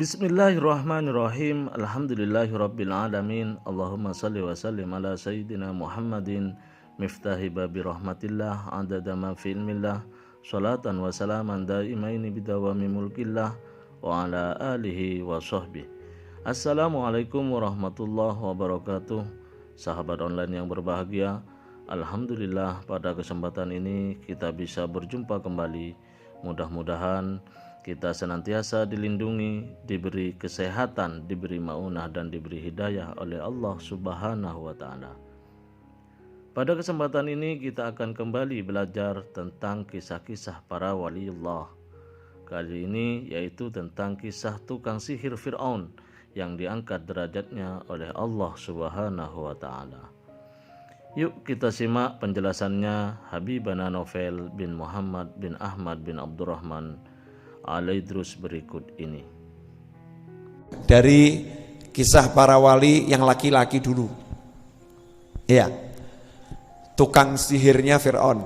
Bismillahirrahmanirrahim. Alhamdulillahirrabbilalamin. Allahumma salli wa sallim ala sayyidina Muhammadin miftahi babi rahmatillah adada ma fi ilmillah salatan wa salaman daimaini bidawami mulkillah wa ala alihi wa sahbihi. Assalamualaikum warahmatullahi wabarakatuh. Sahabat online yang berbahagia, alhamdulillah pada kesempatan ini kita bisa berjumpa kembali. Mudah-mudahan kita senantiasa dilindungi, diberi kesehatan, diberi maunah dan diberi hidayah oleh Allah Subhanahu wa Ta'ala. Pada kesempatan ini kita akan kembali belajar tentang kisah-kisah para waliullah. Kali ini yaitu tentang kisah tukang sihir Fir'aun yang diangkat derajatnya oleh Allah Subhanahu wa Ta'ala. Yuk kita simak penjelasannya Habibana Novel bin Muhammad bin Ahmad bin Abdurrahman Al-Idrus berikut ini. Dari kisah para wali yang laki-laki dulu. Iya. Tukang sihirnya Fir'aun.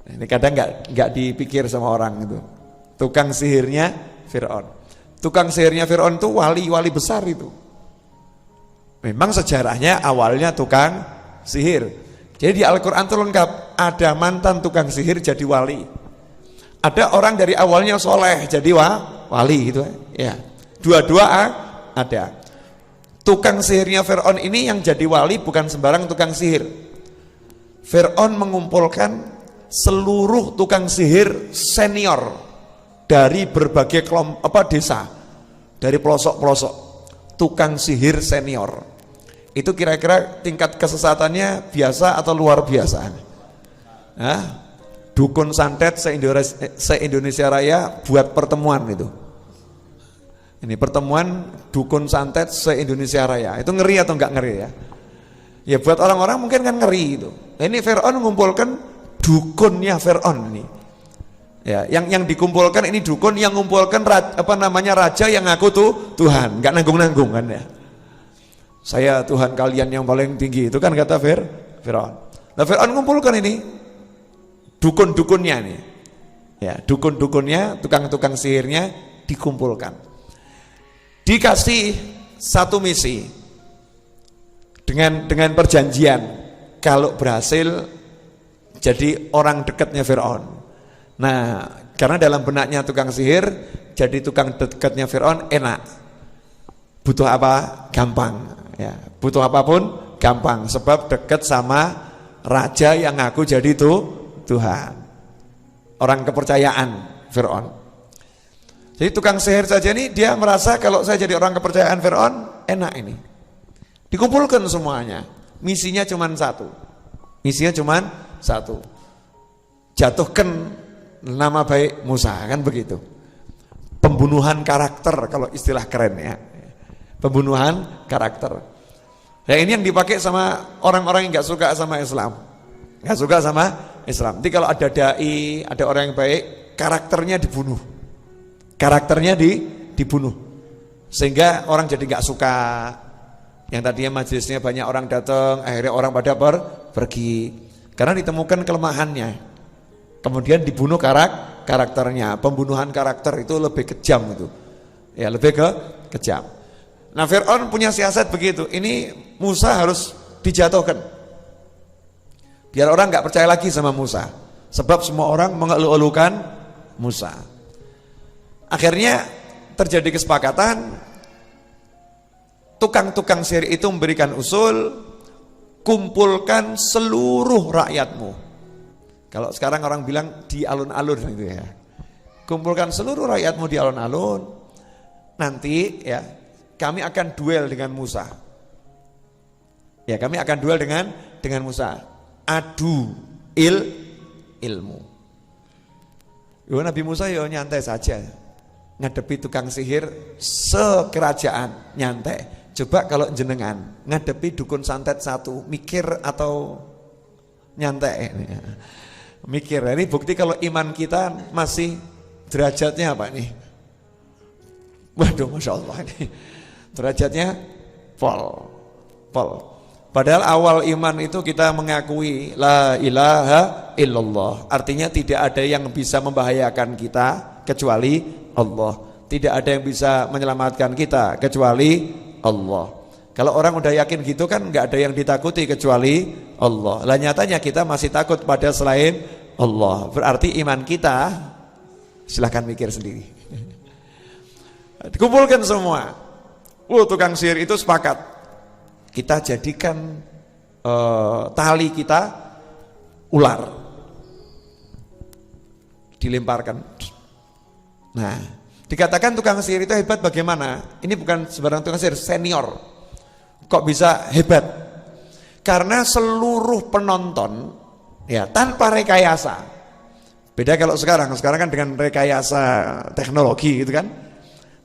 Ini kadang nggak dipikir sama orang itu. Tukang sihirnya Fir'aun. Tukang sihirnya Fir'aun itu wali besar itu. Memang sejarahnya awalnya tukang sihir. Jadi di Al-Quran itu lengkap. Ada mantan tukang sihir jadi wali. Ada orang dari awalnya soleh jadi wali gitu ya. Dua-dua ada. Tukang sihirnya Fir'aun ini yang jadi wali bukan sembarang tukang sihir. Fir'aun mengumpulkan seluruh tukang sihir senior dari berbagai desa, dari pelosok-pelosok. Tukang sihir senior. Itu kira-kira tingkat kesesatannya biasa atau luar biasa? Hah? Dukun santet se-Indonesia Raya buat pertemuan itu. Ini pertemuan dukun santet se-Indonesia Raya. Itu ngeri atau enggak ngeri ya? Ya buat orang-orang mungkin kan ngeri itu. Ini Fir'aun mengumpulkan dukunnya Fir'aun ini. Ya, yang dikumpulkan ini dukun yang mengumpulkan raja yang ngaku tuh Tuhan, enggak nanggung-nanggung kan ya. Saya Tuhan kalian yang paling tinggi itu kan kata Fir'aun. Nah Fir'aun mengumpulkan ini dukun-dukunnya nih, ya dukun-dukunnya, tukang-tukang sihirnya dikumpulkan, dikasih satu misi dengan perjanjian kalau berhasil jadi orang dekatnya Fir'aun. Nah karena dalam benaknya tukang sihir jadi tukang dekatnya Fir'aun enak, butuh apa gampang, ya butuh apapun gampang sebab dekat sama raja yang ngaku jadi Tuhan, orang kepercayaan Fir'aun. Jadi tukang sihir saja ini dia merasa kalau saya jadi orang kepercayaan Fir'aun enak ini. Dikumpulkan semuanya. Misinya cuma satu. Jatuhkan nama baik Musa, kan begitu. Pembunuhan karakter kalau istilah keren ya. Pembunuhan karakter. Ya ini yang dipakai sama orang-orang yang nggak suka sama Islam. Nggak suka sama Islam. Nanti kalau ada dai, ada orang yang baik, karakternya dibunuh. Dibunuh. Sehingga orang jadi nggak suka. Yang tadinya majelisnya banyak orang datang, akhirnya orang pada pergi. Karena ditemukan kelemahannya. Kemudian dibunuh karakternya. Pembunuhan karakter itu lebih kejam itu. Ya, lebih kejam. Nah, Fir'aun punya siasat begitu. Ini Musa harus dijatuhkan. Biar orang nggak percaya lagi sama Musa. Sebab semua orang mengeluh-elukan Musa. Akhirnya terjadi kesepakatan. Tukang-tukang sihir itu memberikan usul, kumpulkan seluruh rakyatmu. Kalau sekarang orang bilang di alun-alun gitu ya. Kumpulkan seluruh rakyatmu di alun-alun. Nanti ya kami akan duel dengan Musa. Ya kami akan duel dengan Musa. Adu ilmu. Nabi Musa nyantai saja ngadepi tukang sihir sekerajaan, nyantai. Coba kalau jenengan ngadepi dukun santet satu, mikir atau nyantai ini? Mikir. Ini bukti kalau iman kita masih derajatnya apa nih? Waduh, Masya Allah ini derajatnya pol. Padahal awal iman itu kita mengakui la ilaha illallah. Artinya tidak ada yang bisa membahayakan kita kecuali Allah. Tidak ada yang bisa menyelamatkan kita kecuali Allah. Kalau orang udah yakin gitu kan nggak ada yang ditakuti kecuali Allah. Lah nyatanya kita masih takut pada selain Allah. Berarti iman kita, silahkan mikir sendiri. Dikumpulkan semua. Tukang sihir itu sepakat. Kita jadikan tali kita ular. Dilemparkan. Nah, dikatakan tukang sihir itu hebat bagaimana? Ini bukan sembarang tukang sihir, senior. Kok bisa hebat? Karena seluruh penonton ya tanpa rekayasa. Beda kalau sekarang kan dengan rekayasa teknologi gitu kan.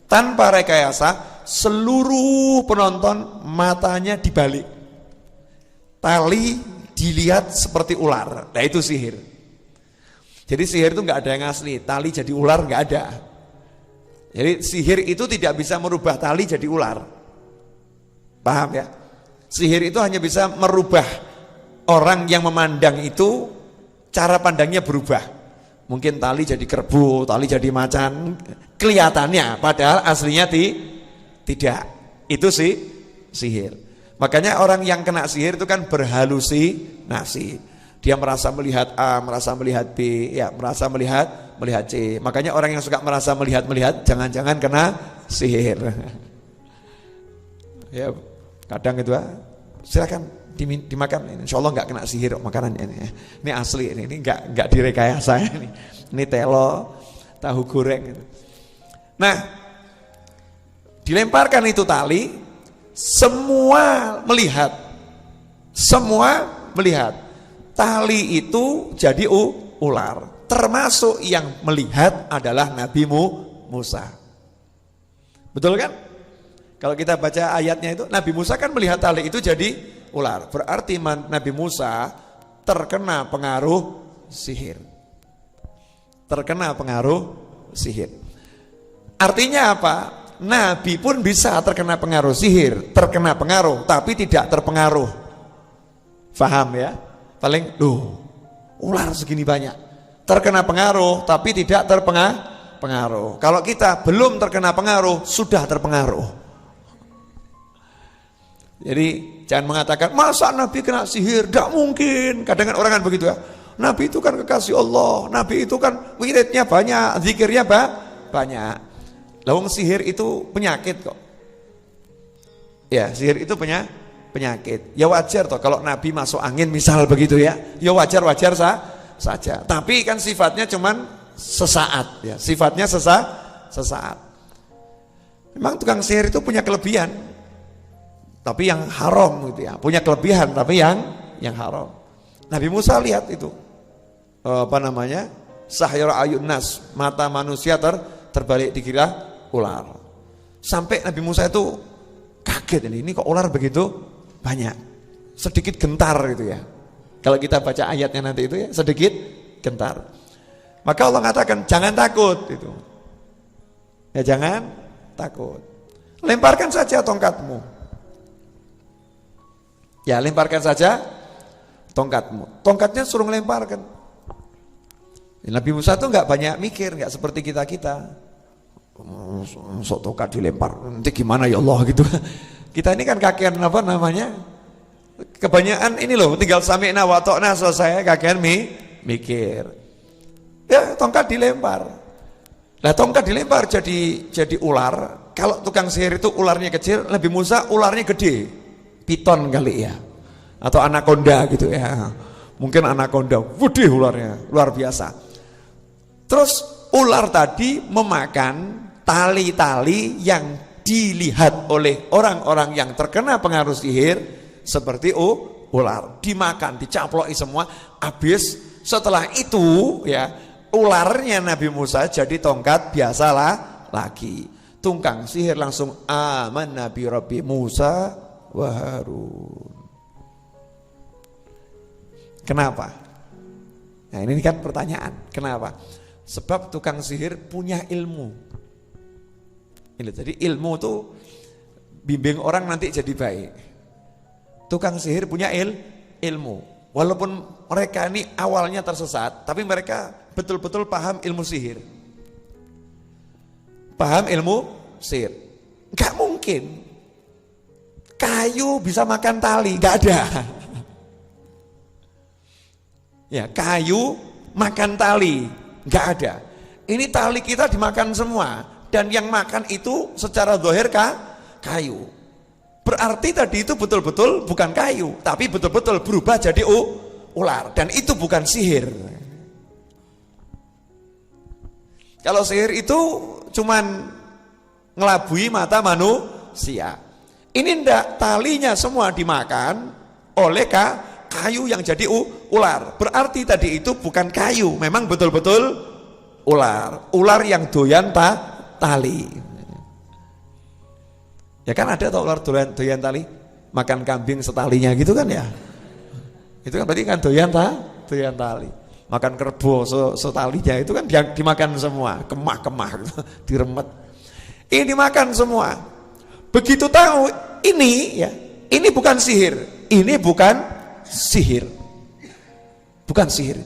Tanpa rekayasa, seluruh penonton matanya dibalik. Tali dilihat seperti ular. Nah itu sihir. Jadi sihir itu nggak ada yang asli. Tali jadi ular nggak ada. Jadi sihir itu tidak bisa merubah tali jadi ular. Paham ya? Sihir itu hanya bisa merubah orang yang memandang itu, cara pandangnya berubah. Mungkin tali jadi kerbau, tali jadi macan, kelihatannya, padahal aslinya tidak. Itu sih sihir. Makanya orang yang kena sihir itu kan berhalusinasi. Dia merasa melihat A, merasa melihat B, ya merasa melihat C. Makanya orang yang suka merasa melihat, jangan-jangan kena sihir. Ya, kadang itu silakan dimakan. Insya Allah nggak kena sihir makanan ini. Ini asli ini nggak direkayasa ini. Ini telo, tahu goreng. Nah, dilemparkan itu tali, semua melihat. Tali itu jadi ular. Termasuk yang melihat adalah Nabi Musa. Betul kan? Kalau kita baca ayatnya itu, Nabi Musa kan melihat tali itu jadi ular. Berarti Nabi Musa terkena pengaruh sihir. Artinya apa? Nabi pun bisa terkena pengaruh sihir, terkena pengaruh, tapi tidak terpengaruh. Faham ya? Paling, ular segini banyak. Terkena pengaruh, tapi tidak terpengaruh. Kalau kita belum terkena pengaruh, sudah terpengaruh. Jadi jangan mengatakan masa Nabi kena sihir, tidak mungkin. Kadang-kadang orang kan begitu ya. Nabi itu kan kekasih Allah, Nabi itu kan wiridnya banyak, zikirnya banyak. Lawang sihir itu penyakit kok. Ya sihir itu penyakit. Ya wajar toh kalau Nabi masuk angin misal begitu ya. Ya wajar saja. Tapi kan sifatnya cuman sesaat ya. Sifatnya sesaat. Memang tukang sihir itu punya kelebihan. Tapi yang haram gitu ya, punya kelebihan tapi yang haram. Nabi Musa lihat itu, sahyara ayun nas, mata manusia terbalik dikira ular. Sampai Nabi Musa itu kaget ini kok ular begitu banyak, sedikit gentar gitu ya. Kalau kita baca ayatnya nanti itu ya, sedikit gentar. Maka Allah katakan jangan takut itu. Ya jangan takut. Lemparkan saja tongkatmu. Ya lemparkan saja tongkatmu. Tongkatnya suruh lemparkan. Nabi Musa tuh nggak banyak mikir, nggak seperti kita. Sok tongkat dilempar, nanti gimana ya Allah gitu. Kita ini kan kakean kebanyakan ini loh, tinggal sami'na wa ta'na selesai, kakean mikir. Ya tongkat dilempar. Nah tongkat dilempar jadi ular. Kalau tukang sihir itu ularnya kecil, Nabi Musa ularnya gede. Piton kali ya, atau anaconda gitu ya, mungkin anaconda, gede ularnya, luar biasa. Terus ular tadi memakan tali-tali yang dilihat oleh orang-orang yang terkena pengaruh sihir seperti ular, dimakan, dicaploki semua, habis. Setelah itu ya ularnya Nabi Musa jadi tongkat biasalah lagi. tukang sihir langsung amanna bi rabbi Musa wa Harun. Kenapa? Nah ini kan pertanyaan, kenapa? Sebab tukang sihir punya ilmu. Ini jadi ilmu tuh bimbing orang nanti jadi baik. Tukang sihir punya ilmu. Walaupun mereka ini awalnya tersesat, tapi mereka betul-betul paham ilmu sihir. Paham ilmu sihir. Gak mungkin kayu bisa makan tali, gak ada. Ya, kayu makan tali, gak ada. Ini tali kita dimakan semua, dan yang makan itu secara zahir kayu. Berarti tadi itu betul-betul bukan kayu, tapi betul-betul berubah jadi ular, dan itu bukan sihir. Kalau sihir itu cuman ngelabui mata manusia. Ini ndak, talinya semua dimakan oleh kayu yang jadi ular. Berarti tadi itu bukan kayu, memang betul-betul ular. Ular yang doyan tali. Ya kan ada tau ular doyan tali, makan kambing setalinya gitu kan ya. Itu kan berarti kan doyan tali. Makan kerbau setalinya itu kan dimakan semua, kemah-kemah gitu, diremet. Ini dimakan semua. Begitu tahu ini ya, ini bukan sihir. Ini bukan sihir. Bukan sihir.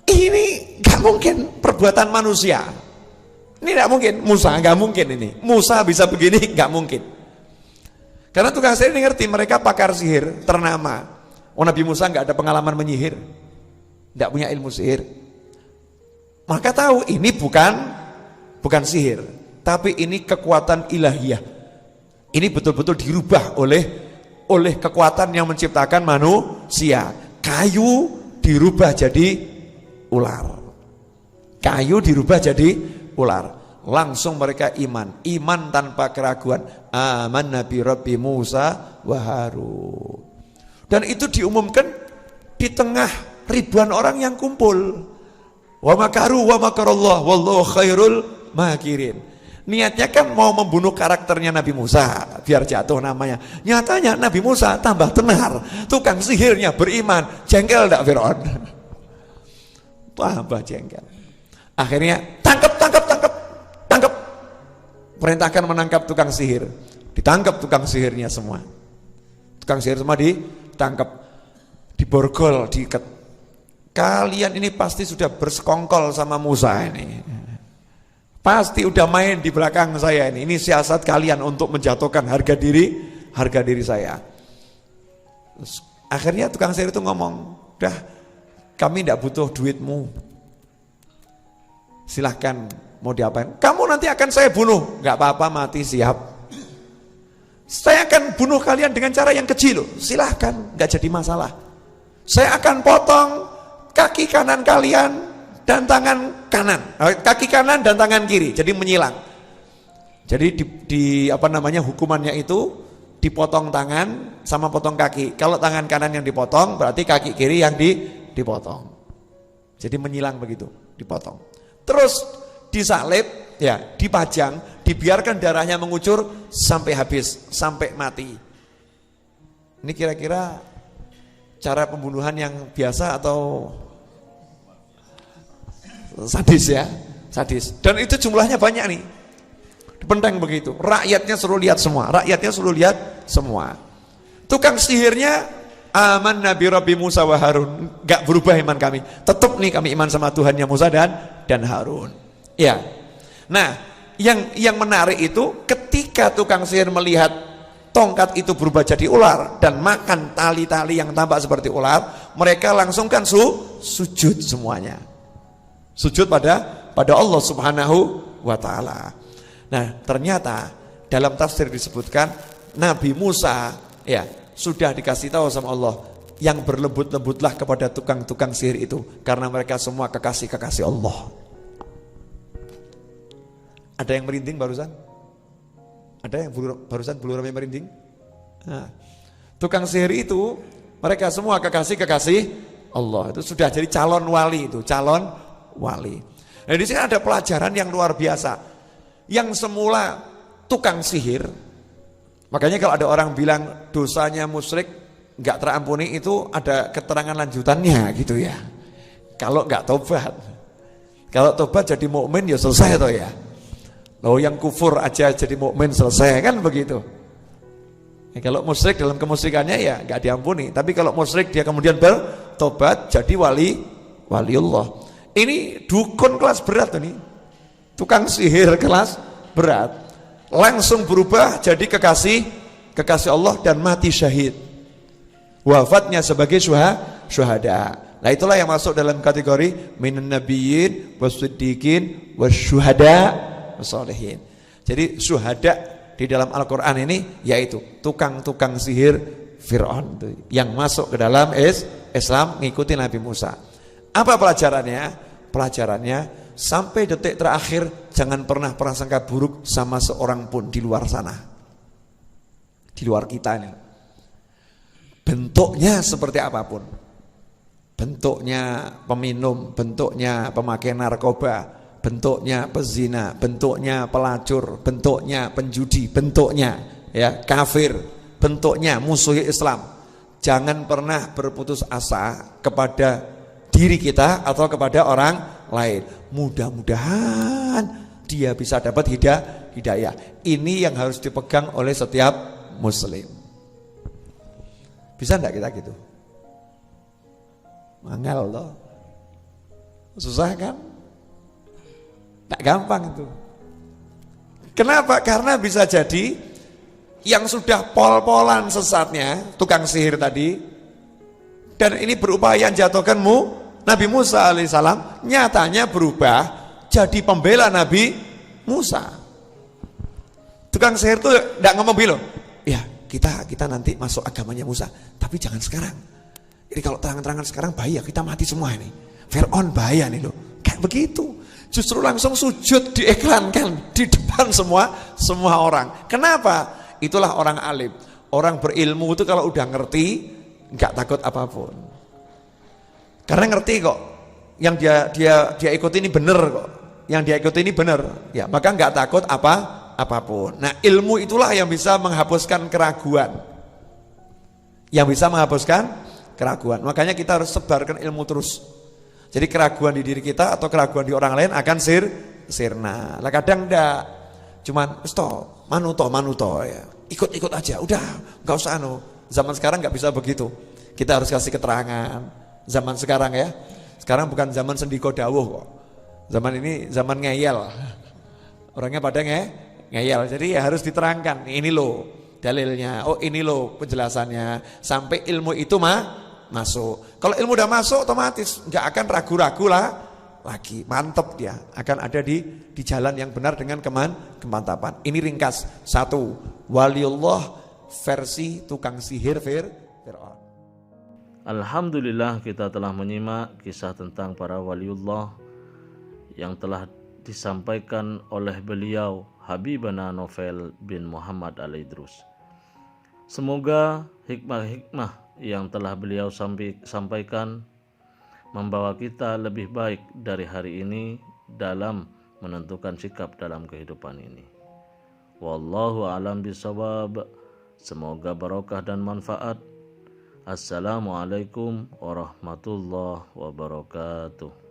Ini gak mungkin perbuatan manusia. Ini gak mungkin, Musa gak mungkin ini. Musa bisa begini, gak mungkin. Karena tukang sihir ini ngerti, mereka pakar sihir ternama. Nabi Musa gak ada pengalaman menyihir, gak punya ilmu sihir. Maka tahu ini bukan sihir, tapi ini kekuatan ilahiyah. Ini betul-betul dirubah oleh kekuatan yang menciptakan manusia. Kayu dirubah jadi ular. Kayu dirubah jadi ular. Langsung mereka iman tanpa keraguan. Amanna bi rabbi Musa wa Harun. Dan itu diumumkan di tengah ribuan orang yang kumpul. Wa makaru wa makarallah wallahu khairul makirin. Niatnya kan mau membunuh karakternya Nabi Musa biar jatuh namanya. Nyatanya Nabi Musa tambah tenar. Tukang sihirnya beriman. Jengkel enggak Fir'aun? Tambah jengkel. Akhirnya tangkap. Perintahkan menangkap tukang sihir. Ditangkap tukang sihirnya semua. Tukang sihir semua ditangkap. Diborgol, diikat. Kalian ini pasti sudah bersekongkol sama Musa ini. Pasti udah main di belakang saya ini. Ini siasat kalian untuk menjatuhkan harga diri saya. Terus, akhirnya tukang sihir itu ngomong, "Dah, kami tidak butuh duitmu. Silahkan mau diapain? Kamu nanti akan saya bunuh." "Gak apa-apa, mati siap. Saya akan bunuh kalian dengan cara yang kecil." "Silahkan, gak jadi masalah. Saya akan potong kaki kanan kalian dan tangan kanan, kaki kanan dan tangan kiri, jadi menyilang." Jadi hukumannya itu dipotong tangan sama potong kaki. Kalau tangan kanan yang dipotong, berarti kaki kiri yang dipotong. Jadi menyilang begitu, dipotong. Terus disalib, ya, dipajang, dibiarkan darahnya mengucur sampai habis, sampai mati. Ini kira-kira cara pembunuhan yang biasa atau sadis ya? Sadis. Dan itu jumlahnya banyak nih. Dipenteng begitu. Rakyatnya suruh lihat semua. Tukang sihirnya amanna bi rabbi Musa wa Harun. Gak berubah iman kami. Tetap nih kami iman sama Tuhannya Musa dan Harun. Ya. Nah, yang menarik itu ketika tukang sihir melihat tongkat itu berubah jadi ular dan makan tali-tali yang tampak seperti ular, mereka langsung kan sujud semuanya. Sujud pada Allah Subhanahu wa taala. Nah, ternyata dalam tafsir disebutkan Nabi Musa ya sudah dikasih tahu sama Allah, yang berlembut-lembutlah kepada tukang-tukang sihir itu karena mereka semua kekasih-kekasih Allah. Ada yang merinding barusan? Ada yang barusan bulu rame merinding? Nah, tukang sihir itu mereka semua kekasih-kekasih Allah. Itu sudah jadi calon wali itu, calon wali. Nah, di sini ada pelajaran yang luar biasa. yang semula tukang sihir. Makanya kalau ada orang bilang dosanya musyrik nggak terampuni, itu ada keterangan lanjutannya gitu ya. Kalau nggak tobat, kalau tobat jadi mukmin ya selesai toh ya. Loh, yang kufur aja jadi mukmin selesai kan begitu. Ya, kalau musyrik dalam kemusyrikannya ya nggak diampuni. Tapi kalau musyrik dia kemudian bertobat jadi waliullah. Ini dukun kelas berat ini, tukang sihir kelas berat. Langsung berubah jadi kekasih Allah dan mati syahid. Wafatnya sebagai syuhada. Nah itulah yang masuk dalam kategori minan nabiyyin wasiddiqin wasyuhada wassalihin. Jadi syuhada di dalam Al-Qur'an ini yaitu tukang-tukang sihir Fir'aun yang masuk ke dalam Islam ngikuti Nabi Musa. Apa pelajarannya? Pelajarannya sampai detik terakhir jangan pernah prasangka buruk sama seorang pun di luar sana, di luar kita ini. Bentuknya seperti apapun, bentuknya peminum, bentuknya pemakai narkoba, bentuknya pezina, bentuknya pelacur, bentuknya penjudi, bentuknya ya kafir, bentuknya musuh Islam. Jangan pernah berputus asa kepada diri kita atau kepada orang lain. Mudah-mudahan dia bisa dapat hidayah. Ini yang harus dipegang oleh setiap muslim. Bisa enggak kita gitu? Manggal loh. Susah kan? Tak gampang itu. Kenapa? Karena bisa jadi yang sudah pol-polan sesatnya, tukang sihir tadi, dan ini berupaya jatuhkanmu Nabi Musa alaihissalam, nyatanya berubah jadi pembela Nabi Musa. Tukang sihir itu tidak ngomong bilang, ya kita nanti masuk agamanya Musa, tapi jangan sekarang. Jadi kalau terang-terangan sekarang bahaya, kita mati semua ini. Fir'aun bahaya nih loh. Kayak begitu. Justru langsung sujud diiklankan di depan semua orang. Kenapa? Itulah orang alim. Orang berilmu itu kalau udah ngerti, nggak takut apapun. Karena ngerti kok, yang dia ikuti ini benar kok, yang dia ikuti ini benar, ya maka nggak takut apapun. Nah ilmu itulah yang bisa menghapuskan keraguan, Makanya kita harus sebarkan ilmu terus. Jadi keraguan di diri kita atau keraguan di orang lain akan sirna. Lah kadang ndak, cuman manuto ya, ikut aja, udah nggak usah Zaman sekarang nggak bisa begitu. Kita harus kasih keterangan. Zaman sekarang ya, sekarang bukan zaman sendiko dawuh kok. Zaman ini zaman ngeyel. Orangnya pada ngeyel. Jadi ya harus diterangkan, ini loh dalilnya, oh ini loh penjelasannya. Sampai ilmu itu masuk. Kalau ilmu udah masuk otomatis nggak akan ragu-ragu lagi. Mantep dia, akan ada di jalan yang benar dengan kemantapan. Ini ringkas. 1. Waliullah versi tukang sihir Fir'aun. Alhamdulillah kita telah menyimak kisah tentang para waliullah yang telah disampaikan oleh beliau Habibana Novel bin Muhammad Al-Idrus. Semoga hikmah-hikmah yang telah beliau sampaikan membawa kita lebih baik dari hari ini dalam menentukan sikap dalam kehidupan ini. Wallahu a'lam bishawab. Semoga barokah dan manfaat. Assalamualaikum warahmatullahi wabarakatuh.